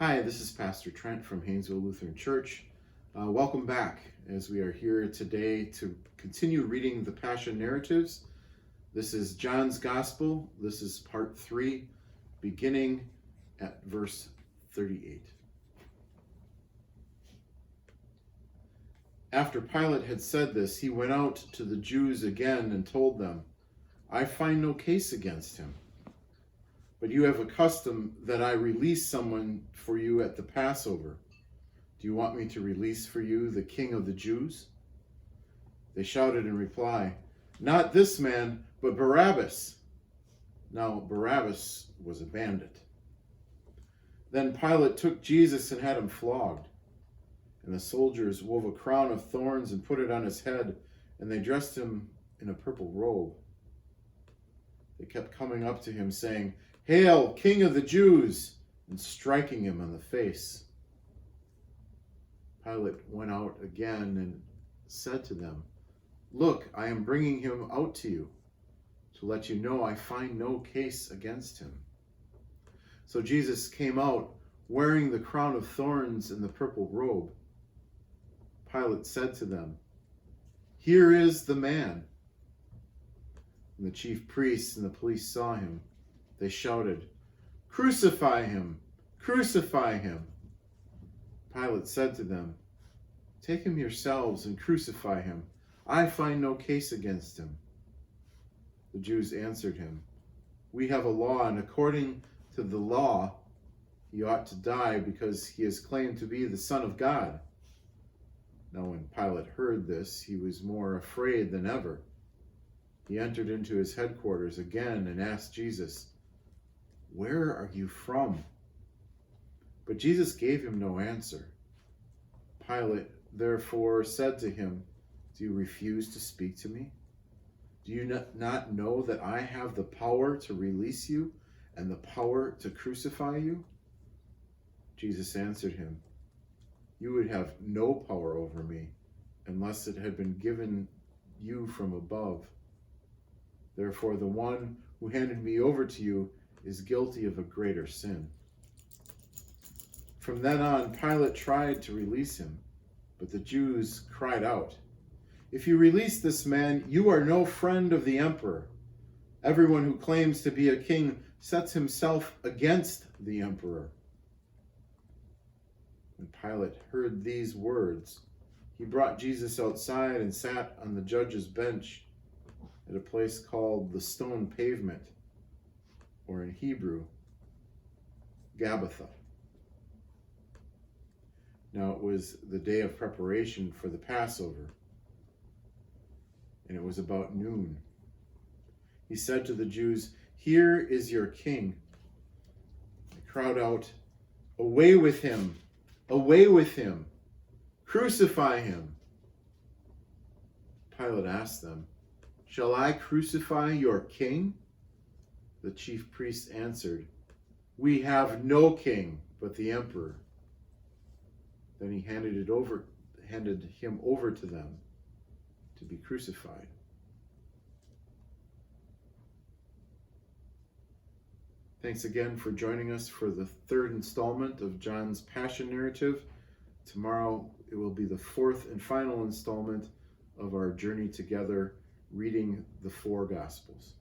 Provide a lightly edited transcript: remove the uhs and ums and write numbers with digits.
Hi, this is Pastor Trent from Haynesville Lutheran Church. Welcome back as we are here today to continue reading the Passion narratives. This is John's Gospel. This is part 3, beginning at verse 38. After Pilate had said this, he went out to the Jews again and told them, "I find no case against him. But you have a custom that I release someone for you at the Passover. Do you want me to release for you the King of the Jews?" They shouted in reply, "Not this man, but Barabbas." Now Barabbas was a bandit. Then Pilate took Jesus and had him flogged. And the soldiers wove a crown of thorns and put it on his head, and they dressed him in a purple robe. They kept coming up to him, saying, "Hail, King of the Jews!" and striking him on the face. Pilate went out again and said to them, "Look, I am bringing him out to you, to let you know I find no case against him." So Jesus came out, wearing the crown of thorns and the purple robe. Pilate said to them, "Here is the man." When the chief priests and the police saw him, they shouted, "Crucify him! Crucify him!" Pilate said to them, "Take him yourselves and crucify him. I find no case against him." The Jews answered him, "We have a law, and according to the law, he ought to die because he has claimed to be the Son of God." Now when Pilate heard this, he was more afraid than ever. He entered into his headquarters again and asked Jesus, "Where are you from?" But Jesus gave him no answer. Pilate therefore said to him, "Do you refuse to speak to me? Do you not know that I have the power to release you and the power to crucify you?" Jesus answered him, "You would have no power over me unless it had been given you from above. Therefore, the one who handed me over to you is guilty of a greater sin." From then on, Pilate tried to release him, but the Jews cried out, "If you release this man, you are no friend of the emperor. Everyone who claims to be a king sets himself against the emperor." When Pilate heard these words, he brought Jesus outside and sat on the judge's bench at a place called the Stone Pavement, or in Hebrew, Gabbatha. Now it was the day of preparation for the Passover, and it was about noon. He said to the Jews, "Here is your king." They cried out, "Away with him! Away with him! Crucify him!" Pilate asked them, "Shall I crucify your king?" The chief priests answered, "We have no king but the emperor." Then he handed him over to them to be crucified. Thanks again for joining us for the third installment of John's Passion narrative. Tomorrow it will be the fourth and final installment of our journey together reading the four Gospels.